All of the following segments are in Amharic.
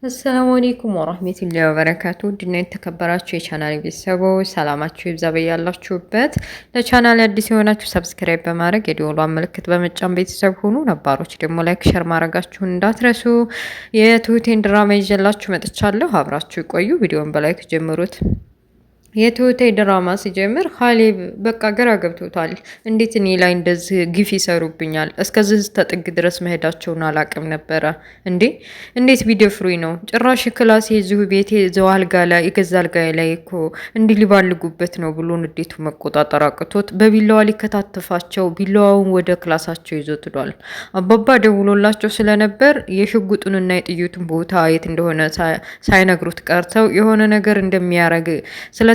አሰላሙ አለይኩም ወራህመቱላሂ ወበረካቱ ድና የተከበራችሁ የቻናል ቤተሰቦች ሰላማችሁ ይብዛ በያላችሁበት። ለቻናል አዲስ የሆናችሁ ሰብስክራይብ በማድረግ የደወሏን ምልክት በመጫን ቤተሰብ ሁኑ። ነባሮች ደግሞ ላይክ ሸር ማድረጋችሁን እንዳትረሱ። የትሁቴን ድራማ ይዤላችሁ መጥቻለሁ። አብራችሁ ይቆዩ። ቪዲዮውን በላይክ ጀምሩት። የትሁቴ ድራማ ሲጀምር ካሌብ በቃ ግራ ገብቶታል። እንዴት እኔ ላይ እንደዚህ ግፍ ይሰሩብኛል? እስከዚህ ተጥግ ድረስ መሄዳቸውን አላቅም ነበረ እንዴ! እንዴት ቢደፍሩኝ ነው? ጭራሽ ክላሴ እዚሁ ቤቴ እዚው አልጋ ላይ የገዛ አልጋ ላይ እኮ እንዲህ ሊባልጉበት ነው ብሎ ንዴቱ መቆጣጠር አቅቶት በቢላዋ ሊከታተፋቸው ቢላዋውን ወደ ክላሳቸው ይዞ ትዷል። አባባ ደውሎላቸው ስለነበር የሽጉጡንና የጥይቱን ቦታ የት እንደሆነ ሳይነግሩት ቀርተው የሆነ ነገር እንደሚያረግ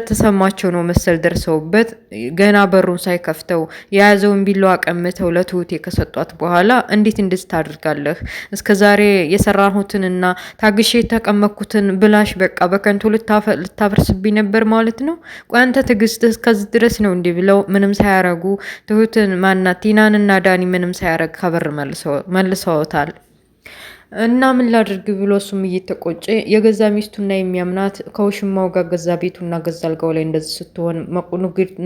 ስለተሰማቸው ነው መሰል ደርሰውበት ገና በሩን ሳይከፍተው የያዘውን ቢላዋ ቀምተው ለትሁቴ ከሰጧት በኋላ እንዴት እንድስት ታድርጋለህ? እስከዛሬ የሰራሁትንና ታግሼ የተቀመጥኩትን ብላሽ በቃ በከንቱ ልታፈርስብኝ ነበር ማለት ነው? ቆይ አንተ ትዕግስት እስከዚህ ድረስ ነው እንዲህ ብለው ምንም ሳያረጉ ትሁትን ማናት ቲናንና ዳኒ ምንም ሳያረግ ከበር መልሰውታል። እና ምን ላድርግ ብሎ እሱም እየተቆጨ የገዛ ሚስቱና የሚያምናት ከውሽማው ጋር ገዛ ቤቱና ገዛ አልጋው ላይ እንደዚህ ስትሆን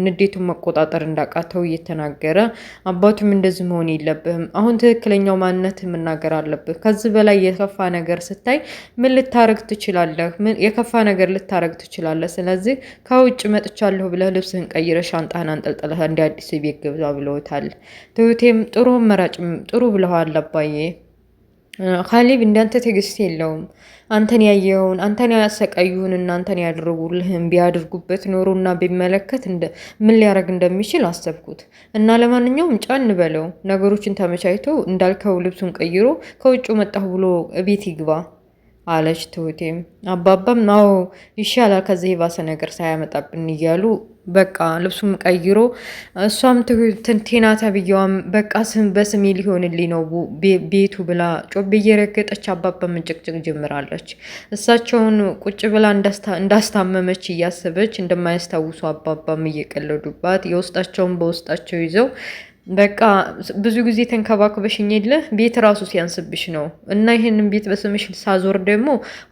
ንዴቱን መቆጣጠር እንዳቃተው እየተናገረ አባቱም እንደዚህ መሆን የለብህም፣ አሁን ትክክለኛው ማንነት መናገር አለብህ። ከዚህ በላይ የከፋ ነገር ስታይ ምን ልታረግ ትችላለህ? የከፋ ነገር ልታረግ ትችላለህ። ስለዚህ ከውጭ መጥቻለሁ ብለህ ልብስህን ቀይረ ሻንጣህን አንጠልጥለህ እንደ አዲስ ቤት ግባ ብለውታል። ትሁቴም ጥሩ መራጭም ጥሩ ብለዋል አባዬ። ካሌብ እንዳንተ ትዕግስት የለውም። አንተን ያየውን አንተን ያሰቃዩህን እና አንተን ያደረጉልህን ቢያደርጉበት ኖሮና ቢመለከት ምን ሊያደርግ እንደሚችል አሰብኩት እና ለማንኛውም ጫን በለው ነገሮችን ተመቻችቶ እንዳልከው ልብሱን ቀይሮ ከውጭ መጣሁ ብሎ እቤት ይግባ አለች ትሁቴም። አባባም ናው ይሻላል ከዚህ የባሰ ነገር ሳያመጣብን እያሉ በቃ ልብሱም ቀይሮ እሷም ቲና ተብዬዋም በቃ ስም በስሜ ሊሆንልኝ ነው ቤቱ ብላ ጮቤ እየረገጠች አባባ መንጨቅጨቅ ጀምራለች። እሳቸውን ቁጭ ብላ እንዳስታመመች እያሰበች እንደማያስታውሱ አባባም እየቀለዱባት የውስጣቸውን በውስጣቸው ይዘው በቃ ብዙ ጊዜ ተንከባክበሽኝ የለ ቤት ራሱ ሲያንስብሽ ነው እና ይህንን ቤት በስምሽ ሳዞር ደግሞ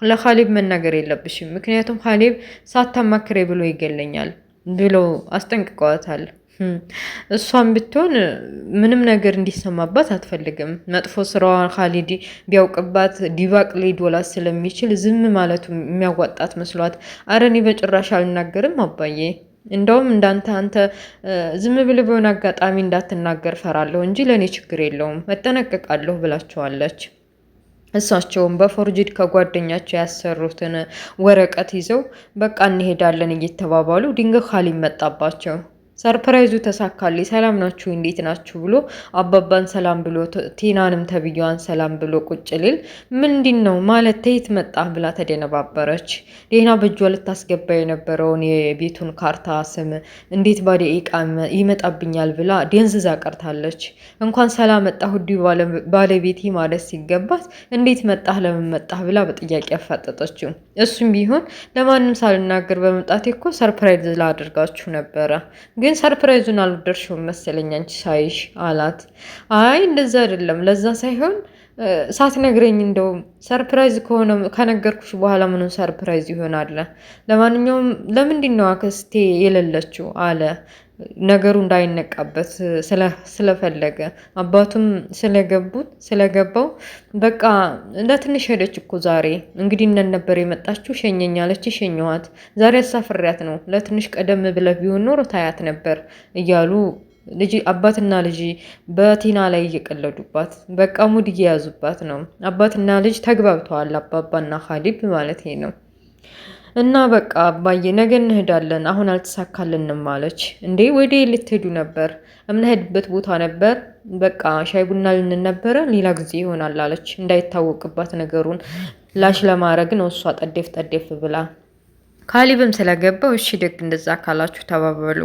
ለካሌብ መናገር የለብሽም፣ ምክንያቱም ካሌብ ሳታማክሬ ብሎ ይገለኛል ብሎ አስጠንቅቀዋታል። እሷም ብትሆን ምንም ነገር እንዲሰማባት አትፈልግም። መጥፎ ስራዋን ካሊድ ቢያውቅባት ዲባቅ ሊዶላት ስለሚችል ዝም ማለቱ የሚያዋጣት መስሏት አረ እኔ በጭራሽ አልናገርም አባዬ፣ እንደውም እንዳንተ አንተ ዝም ብለህ በሆነ አጋጣሚ እንዳትናገር ፈራለሁ እንጂ ለእኔ ችግር የለውም እጠነቀቃለሁ ብላቸዋለች። እሳቸውም በፎርጅድ ከጓደኛቸው ያሰሩትን ወረቀት ይዘው በቃ እንሄዳለን እየተባባሉ ድንገት ካሌብ መጣባቸው። ሰርፕራይዙ ተሳካልኝ፣ ሰላም ናችሁ እንዴት ናችሁ ብሎ አባባን ሰላም ብሎ ቲናንም ተብዬዋን ሰላም ብሎ ቁጭ ሊል ምንድን ነው ማለት ተየት መጣህ ብላ ተደነባበረች። ዴና በእጇ ልታስገባ የነበረውን የቤቱን ካርታ ስም እንዴት በደቂቃ ይመጣብኛል ብላ ደንዝዛ ቀርታለች። እንኳን ሰላም መጣህ ውድ ባለቤቴ ማለት ሲገባት እንዴት መጣህ ለምን መጣህ ብላ በጥያቄ አፋጠጠችው። እሱም ቢሆን ለማንም ሳልናገር በመምጣቴ እኮ ሰርፕራይዝ ላደርጋችሁ ነበረ ግን ሰርፕራይዙን አልወደድሽውም መሰለኝ አንቺ ሳይሽ አላት። አይ እንደዛ አይደለም፣ ለዛ ሳይሆን ሳትነግረኝ እንደውም ሰርፕራይዝ ከሆነ ከነገርኩሽ በኋላ ምኑን ሰርፕራይዝ ይሆናል? ለማንኛውም ለምንድን ነው አክስቴ የሌለችው አለ። ነገሩ እንዳይነቃበት ስለፈለገ አባቱም ስለገባው በቃ ለትንሽ ሄደች እኮ ዛሬ እንግዲህ እነን ነበር የመጣችው ሸኘኝ አለች፣ ሸኘኋት። ዛሬ አሳፍሪያት ነው፣ ለትንሽ ቀደም ብለህ ቢሆን ኖሮ ታያት ነበር እያሉ አባትና ልጅ በቲና ላይ እየቀለዱባት በቃ ሙድ እየያዙባት ነው። አባትና ልጅ ተግባብተዋል፣ አባባና ካሌብ ማለት ነው። እና በቃ አባዬ ነገ እንሄዳለን፣ አሁን አልተሳካልንም አለች። እንዴ ወደ ልትሄዱ ነበር? የምንሄድበት ቦታ ነበር፣ በቃ ሻይ ቡና ልንን ነበረ፣ ሌላ ጊዜ ይሆናል አለች። እንዳይታወቅባት ነገሩን ላሽ ለማድረግ ነው እሷ ጠደፍ ብላ። ካሌብም ስለገባው እሺ ደግ እንደዛ ካላችሁ ተባበሉ።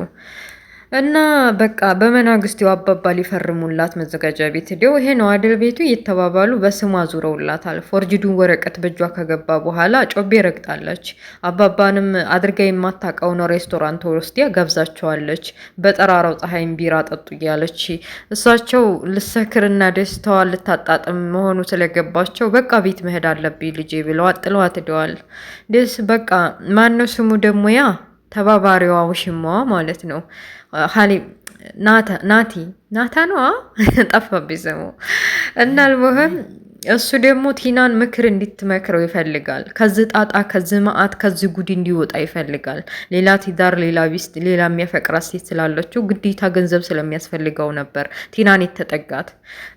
እና በቃ በመናግስቱ አባባ ሊፈርሙላት መዘጋጃ ቤት ሄደው ይሄ ነው አደል ቤቱ እየተባባሉ በስሟ ዙረውላታል። ፎርጅዱን ወረቀት በእጇ ከገባ በኋላ ጮቤ ረግጣለች። አባባንም አድርጋ የማታውቀውን ሬስቶራንት ወስዳ ጋብዛቸዋለች። በጠራራው ፀሐይም ቢራ ጠጡ እያለች እሳቸው ልሰክርና ደስታዋን ልታጣጥም መሆኑ ስለገባቸው በቃ ቤት መሄድ አለብኝ ልጄ ብለው አጥለዋት ሄደዋል። ደስ በቃ ማነው ስሙ ደግሞ ያ ተባባሪዋ ውሽማዋ ማለት ነው ሀሊብ ናታ ነዋ ጠፋብኝ ስሙ እና አልሞህም እሱ ደግሞ ቲናን ምክር እንድትመክረው ይፈልጋል። ከዚህ ጣጣ፣ ከዚህ መዓት፣ ከዚህ ጉድ እንዲወጣ ይፈልጋል። ሌላ ትዳር፣ ሌላ ቢስት፣ ሌላ የሚያፈቅራት ሴት ስላለችው ግዴታ ገንዘብ ስለሚያስፈልገው ነበር ቲናን የተጠጋት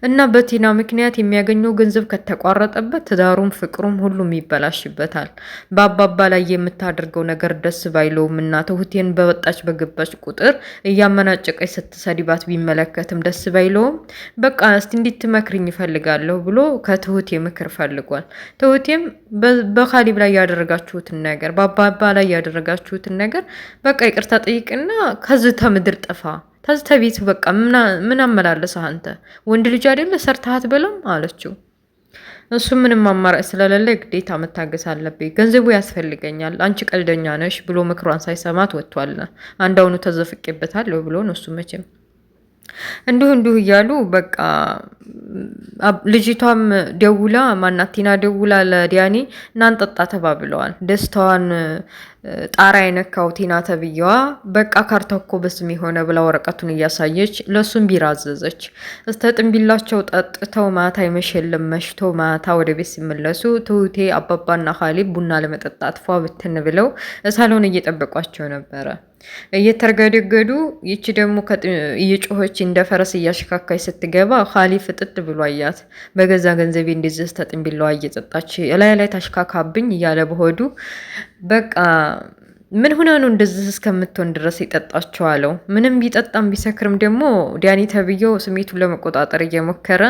እና በቲና ምክንያት የሚያገኘው ገንዘብ ከተቋረጠበት ትዳሩም ፍቅሩም ሁሉም ይበላሽበታል። በአባባ ላይ የምታደርገው ነገር ደስ ባይለውም እና ትሁቴን በወጣች በገባች ቁጥር እያመናጨቀች ስትሰድባት ቢመለከትም ደስ ባይለውም በቃ እስቲ እንድትመክርኝ ይፈልጋለሁ ብሎ ከትሁቴ ምክር ፈልጓል። ትሁቴም በካሊብ ላይ ያደረጋችሁትን ነገር በአባባ ላይ ያደረጋችሁትን ነገር በቃ ይቅርታ ጠይቅና ከዚህ ተምድር ጥፋ ተቤት በቃ ምን አመላለሰህ አንተ ወንድ ልጅ አይደለ ሰርተሃት በለም አለችው። እሱ ምንም አማራጭ ስለሌለ ግዴታ መታገስ አለብኝ፣ ገንዘቡ ያስፈልገኛል፣ አንቺ ቀልደኛ ነሽ ብሎ ምክሯን ሳይሰማት ወጥቷል። አንዳውኑ ተዘፍቄበታለሁ ብሎ ነው እሱ መቼም እንዲሁ እያሉ በቃ ልጅቷም ደውላ ማናቲና ደውላ ለዲያኒ እናንጠጣ ተባብለዋል። ደስታዋን ጣራ የነካው ቲና ተብዬዋ በቃ ካርታው እኮ በስም የሆነ ብላ ወረቀቱን እያሳየች ለሱም ቢራ አዘዘች። እስተ ጥንቢላቸው ጠጥተው ማታ ይመሸልም መሽቶ ማታ ወደ ቤት ሲመለሱ ትሁቴ አባባና ካሊብ ቡና ለመጠጣት ፏ ብትን ብለው ሳሎን እየጠበቋቸው ነበረ። እየተርገደገዱ ይቺ ደግሞ እየጮኸች እንደ ፈረስ እያሽካካች ስትገባ ካሊብ ፍጥጥ ብሎ አያት። በገዛ ገንዘቤ እንደዚህ ተጥንቢላዋ እየጠጣች ላይ ታሽካካብኝ እያለ በሆዱ በቃ ምን ሆነ ነው እንደዚህ እስከምትሆን ድረስ ይጠጣቸው አለው። ምንም ቢጠጣም ቢሰክርም ደግሞ ዲያኒ ተብዬው ስሜቱን ለመቆጣጠር እየሞከረ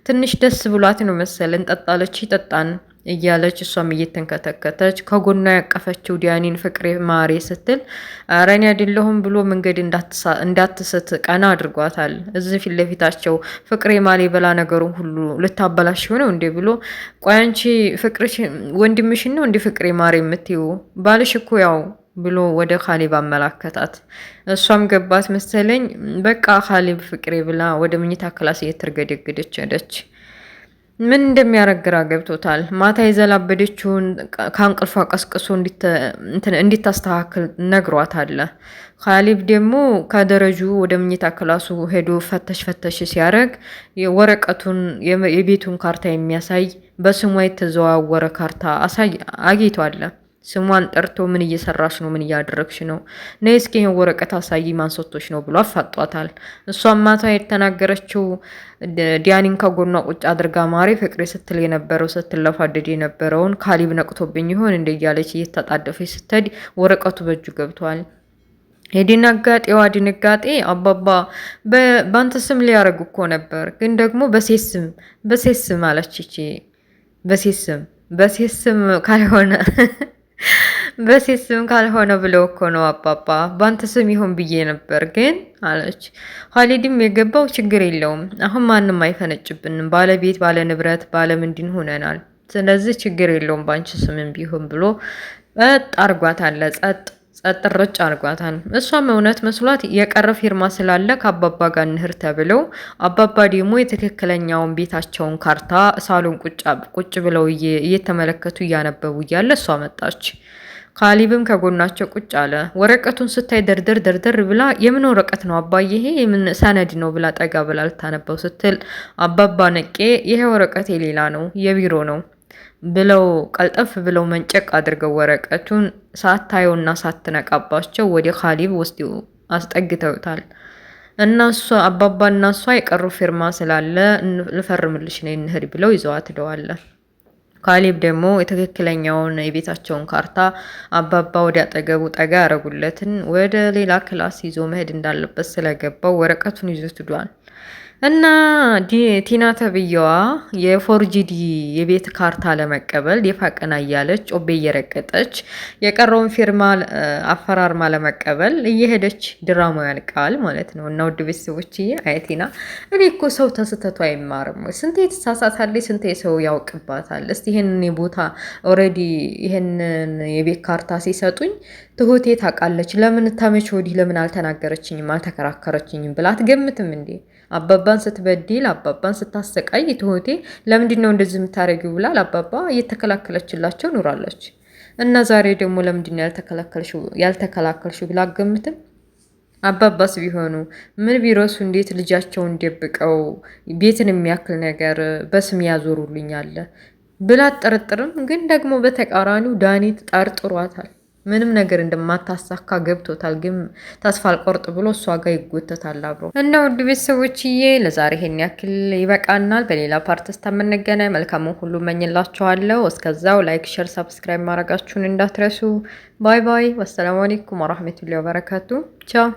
ትንሽ ደስ ብሏት ነው መሰል እንጠጣለች ይጠጣን እያለች እሷም እየተንከተከተች ከጎኗ ያቀፈችው ዲያኒን ፍቅሬ ማሬ ስትል ኧረ እኔ አይደለሁም ብሎ መንገድ እንዳትስት ቀና አድርጓታል። እዚህ ፊት ለፊታቸው ፍቅሬ ማሬ በላ ነገሩን ሁሉ ልታበላሽ ሆነው እንዴ ብሎ ቆይ አንቺ ፍቅርሽ ወንድምሽን ነው እንዴ ፍቅሬ ማሬ የምትይው? ባልሽ እኮ ያው ብሎ ወደ ካሊብ አመላከታት። እሷም ገባት መሰለኝ በቃ ካሊብ ፍቅሬ ብላ ወደ መኝታ ክላስ እየተርገደገደች ሄደች። ምን እንደሚያረግ ግራ ገብቶታል። ማታ የዘላበደችውን ከእንቅልፏ ቀስቅሶ እንዲታስተካክል ነግሯታል። ካሊብ ደግሞ ከደረጁ ወደ መኝታ ክላሱ ሄዶ ፈተሽ ሲያደርግ ወረቀቱን የቤቱን ካርታ የሚያሳይ በስሟ የተዘዋወረ ካርታ አግኝቷል። ስሟን ጠርቶ ምን እየሰራሽ ነው? ምን እያደረግሽ ነው? ነይ እስኪ ይሄን ወረቀት አሳይ፣ ማንሶቶች ነው ብሎ አፋጧታል። እሷም ማታ የተናገረችው ዲያኒን ከጎኗ ቁጭ አድርጋ ማሬ ፍቅሬ ስትል የነበረው ስትለፋደድ የነበረውን ካሊብ ነቅቶብኝ ይሆን እንደ እያለች እየተጣደፈች ስትሄድ ወረቀቱ በእጁ ገብቷል። የድንጋጤዋ ድንጋጤ አባባ በአንተ ስም ሊያረጉ እኮ ነበር፣ ግን ደግሞ በሴት ስም አለች። ይቺ በሴት ስም ካልሆነ በሴት ስም ካልሆነ ብለው እኮ ነው አባባ ባንተ ስም ይሁን ብዬ ነበር ግን አለች። ካሊድም የገባው ችግር የለውም አሁን ማንም አይፈነጭብንም፣ ባለቤት ባለ ንብረት ባለ ምንድን ሆነናል፣ ስለዚህ ችግር የለውም ባንቺ ስምም ቢሆን ብሎ ጸጥ አርጓታል። ጸጥ ረጭ አርጓታል። እሷም እውነት መስሏት የቀረ ፊርማ ስላለ ከአባባ ጋር እንህር ተብለው አባባ ደግሞ የትክክለኛውን ቤታቸውን ካርታ ሳሎን ቁጭ ብለው እየተመለከቱ እያነበቡ እያለ እሷ መጣች። ካሊብም ከጎናቸው ቁጭ አለ። ወረቀቱን ስታይ ደርደር ብላ የምን ወረቀት ነው አባዬ ይሄ የምን ሰነድ ነው ብላ ጠጋ ብላ ልታነበው ስትል አባባ ነቄ ይሄ ወረቀት የሌላ ነው የቢሮ ነው ብለው ቀልጠፍ ብለው መንጨቅ አድርገው ወረቀቱን ሳታየውና ሳትነቃባቸው ወደ ካሊብ ውስጥ አስጠግተውታል። እናሱ አባባና እሷ የቀሩ ፊርማ ስላለ ልፈርምልሽ ነው እንሂድ ብለው ይዘዋት ሄደዋል። ካሊብ ደግሞ የትክክለኛውን የቤታቸውን ካርታ አባባ ወደ አጠገቡ ጠጋ ያረጉለትን ወደ ሌላ ክላስ ይዞ መሄድ እንዳለበት ስለገባው ወረቀቱን ይዞት ሄዷል። እና ቲና ተብዬዋ የፎርጂዲ የቤት ካርታ ለመቀበል ደፋ ቀና እያለች ጮቤ እየረገጠች የቀረውን ፊርማ አፈራርማ ለመቀበል እየሄደች ድራማው ያልቃል ማለት ነው። እና ውድ ቤተሰቦችዬ አይ ቲና፣ እኔ እኮ ሰው ተስተቱ አይማርም ወይ? ስንቴ ትሳሳታለች፣ ስንቴ ሰው ያውቅባታል። እስቲ ይሄንን ቦታ ኦልሬዲ ይሄንን የቤት ካርታ ሲሰጡኝ ትሁቴ ታውቃለች፣ ለምን ታመች ወዲህ ለምን አልተናገረችኝም አልተከራከረችኝም ብላ አትገምትም እንዴ? አባባን ስትበድል አባባን ስታሰቃይ ትሁቴ ለምንድን ነው እንደዚህ የምታደርጊው ብላ አባባ እየተከላከለችላቸው ኑራለች። እና ዛሬ ደግሞ ለምንድን ነው ያልተከላከልሽው ብላ አገምትም? አባባስ ቢሆኑ ምን ቢረሱ እንዴት ልጃቸውን ደብቀው ቤትን የሚያክል ነገር በስም ያዞሩልኛል ብላ አትጠረጥርም? ግን ደግሞ በተቃራኒው ዳኒ ጠርጥሯታል። ምንም ነገር እንደማታሳካ ገብቶታል። ግን ተስፋ አልቆርጥ ብሎ እሷ ጋር ይጎተታል አብሮ እና ውድ ቤተሰቦችዬ ለዛሬ ይሄን ያክል ይበቃናል። በሌላ ፓርት እስከምንገናኝ መልካሙን ሁሉ መኝላችኋለሁ። እስከዛው ላይክ፣ ሼር፣ ሰብስክራይብ ማድረጋችሁን እንዳትረሱ። ባይ ባይ። ወሰላሙ አለይኩም ወራህመቱላሂ ወበረካቱ። ቻው